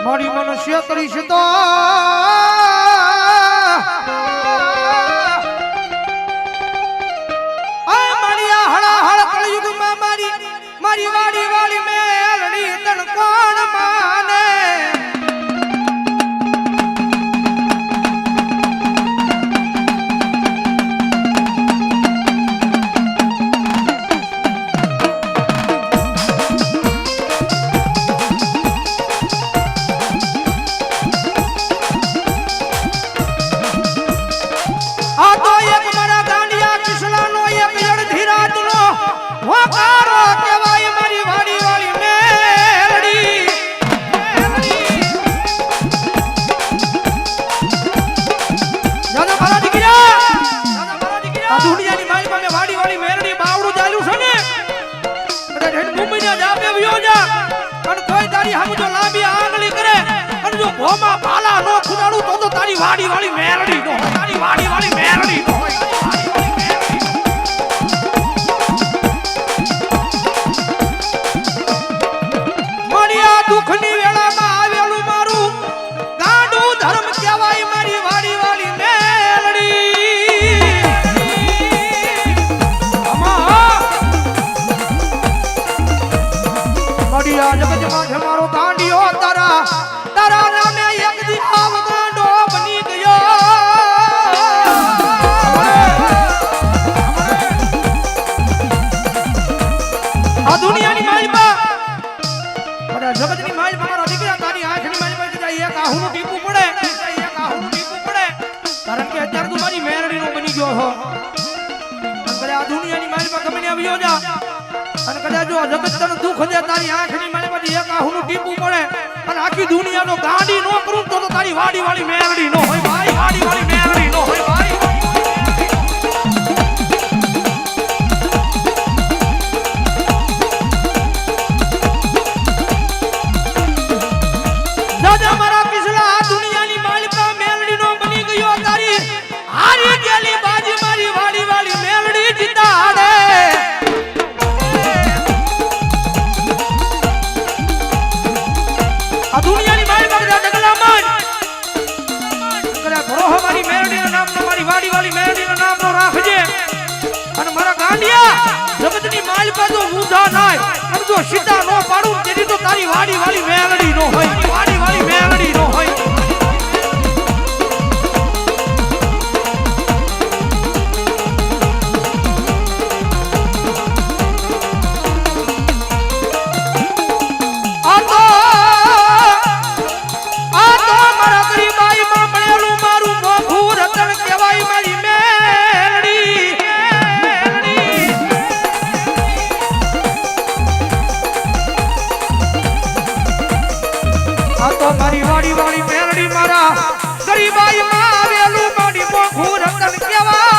મારી મનુષ્ય કરીશ તો મારી વાડી વાડી મેલડી તણ કોણ માને આ તો એક મારા ગાંડિયા કિસલાનો એક અડધી રાતનો હોકારો કહેવાય મારી વાડી વાળી મેલડી દાદા મારા દીકરા આ દુનિયાની મારી પાસે વાડી વાળી મેલડી બાવડું ચાલ્યું છે ને એટલે હેડ મુંબઈ ના જાપે વ્યો જા અને કોઈ તારી હામુ જો લાંબી આંગળી કરે અને જો ભોમાં ભાલા નો ખુદાડું તો તારી વાડી વાળી મેલડી નો તારી વાડી વાળી મેલડી નો દુખની વેળામાં આવેલું મારું ગાંડું ધર્મ કહેવાય મારી વાડી વાળી મેલડી મડિયા જગતમાં છે મારો ગાંડિયો તારા તારા નામે એક દી આવ ગાંડો બની ગયો આ દુનિયાની માલમાં જગતની માલ મારા દીકરા તારી આંખની માલ માં જાય એક આહુનું ટીપું પડે કારણ કે અત્યારે તું મારી મેરડીનો બની ગયો છો અને આ દુનિયાની માલ માં ગમે ને આવ્યો જા અને કદાચ જો જગત તને દુખ દે તારી આંખની માલ માં એક આહુનું ટીપું પડે અને આખી દુનિયાનો ગાંડી નો કરું તો તારી વાડી વાળી મેરડી નો હોય ભાઈ વાડી વાળી મેરડી નો હોય ભાઈ જગતની માલ પાછો ઊંધા નાય અને જો સીધા નો પાડું તેની તો તારી વાડી વાળી મેલડી નો હોય વાડી વાળી મેલડી નો હોય આ તો મારા ગરીબાઈ માં મળેલું મારું મોખું રતન કહેવાય મારી મારી વાડી વાળી મેલડી મારા ગરીબાઈ માં આવેલું મારી મોખું રતન કહેવાય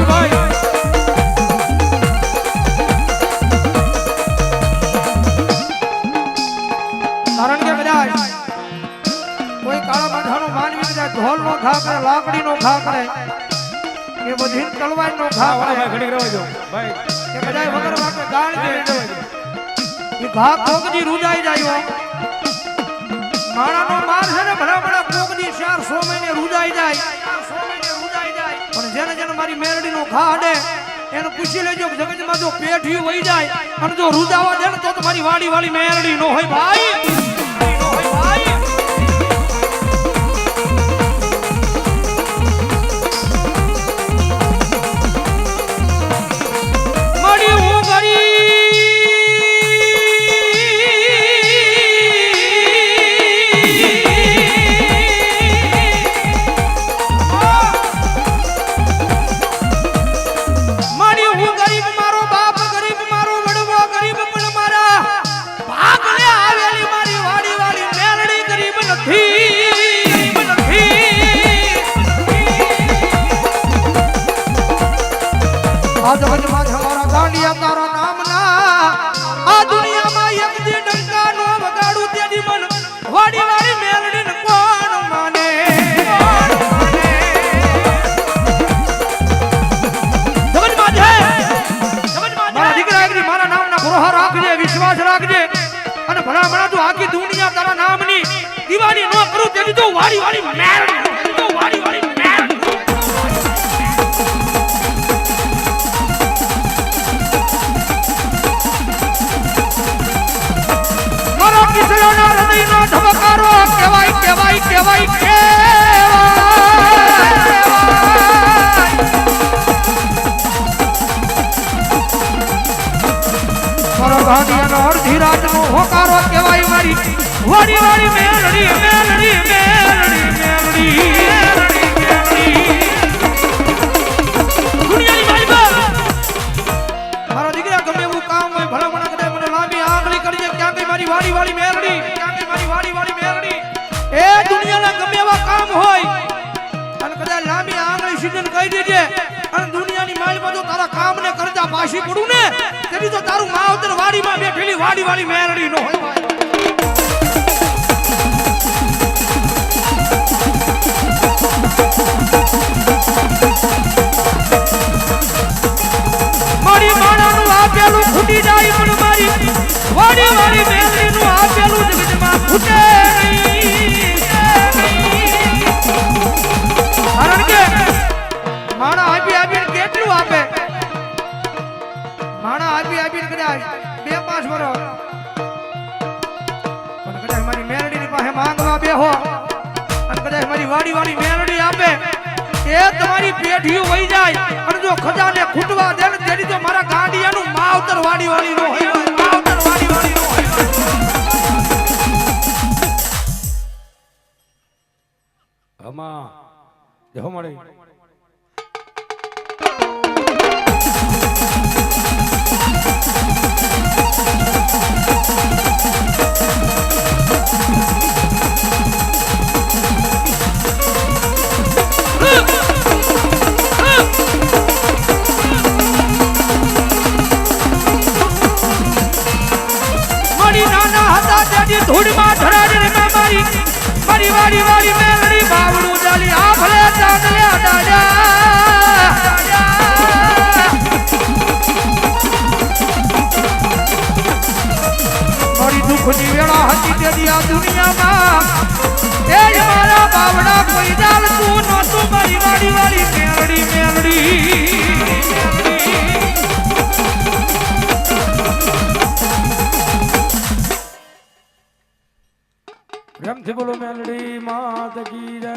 ભાઈ કારણ કે કદાચ કોઈ કાળા માથાનો માનવી કદાચ ઢોલ નો ઘા કરે લાકડી નો ઘા કરે કે બધી તલવાર નો ઘા કરે ઘડી રહેજો ભાઈ કે કદાચ વગર વાકે ગાળ દે એ ઘા કોકજી રૂજાઈ જાય માણાનો માર છે ને ભલા ભલા કોકજી 400 મહિને રૂજાઈ જાય પણ જેને જેને મારી મેરડીનો ઘા અડે એને પૂછી લેજો જગતમાં જો પેઠી વહી જાય અને જો રૂજાવા દે ને તો મારી વાડી વાળી મેરડી નો હોય ભાઈ નો હોય ભાઈ મળી હું ગરી મારો બાપ ગરીબ મારો વડવો ગરીબ પણ મારા ભાગને આવેલી મારી ભલા તું આખી દુનિયા તારા નામની દીવાની ન કરું તેની તો વાડી વાડી મેરડી તો વાડી વાડી મેરડી મારા કિસડાના હૃદયનો ધબકારો કહેવાય કહેવાય કહેવાય મારા ગાંધીનો અડધી રાતનો હોકારો કહેવાય મારી વાડી વાડી મેલડી મેલડી મેલડી મેલડી દુનિયાની માલિકા મારા દીકરા ગમે એવું કામ હોય ભલા મને કદાચ મને લાંબી આંગળી કરી દે ક્યાં ગઈ મારી વાડી વાડી મેલડી ક્યાં ગઈ મારી વાડી વાડી મેલડી એ દુનિયાના ગમે એવા કામ હોય અને કદાચ લાંબી આંગળી સીધીને કહી દેજે અને દુનિયાની માલિકા જો તારા કામને કરતા પાછી પડું ને તેની તો તારું માવતર વાડીમાં બેઠેલી વાડી વાડી મેલડી નો હોય મારી માણાનું આપેલું ફૂટી જાય પણ મારી વાડી વાડી મેલડીનું આપેલું જગતમાં ફૂટે નહીં કારણ કે માણા આપીને કેટલું આપે માણા આપીને કદાચ 2-5 વર્ષ પણ કદાચ મારી મેલડીની પાસે માંગવા બેહો અને કદાચ મારી વાડી વાડી મેલડી આપે એ તમારી પેઢીઓ વહી જાય અને જો ખજાને ખૂટવા દે ને તેની તો મારા ગાંડિયાનું માવતર વાડી વાડી નો હોય માવતર વાડી વાડી નો હોય હમા દેહો મળે ધૂળમાં ધરાડી રે મારી મારી વાડી વાડી મેલડી બાવડું જાલી આ ભલે ચાંદલ્યા દાડા મારી દુઃખની વેળા હતી તેથી આ દુનિયામાં એ જ મારા બાવડા કોઈ ચાલતું નહોતું મારી વાડી વાડી મેલડી મેલડી પ્રેમથી બોલો મેલડી માત કી જય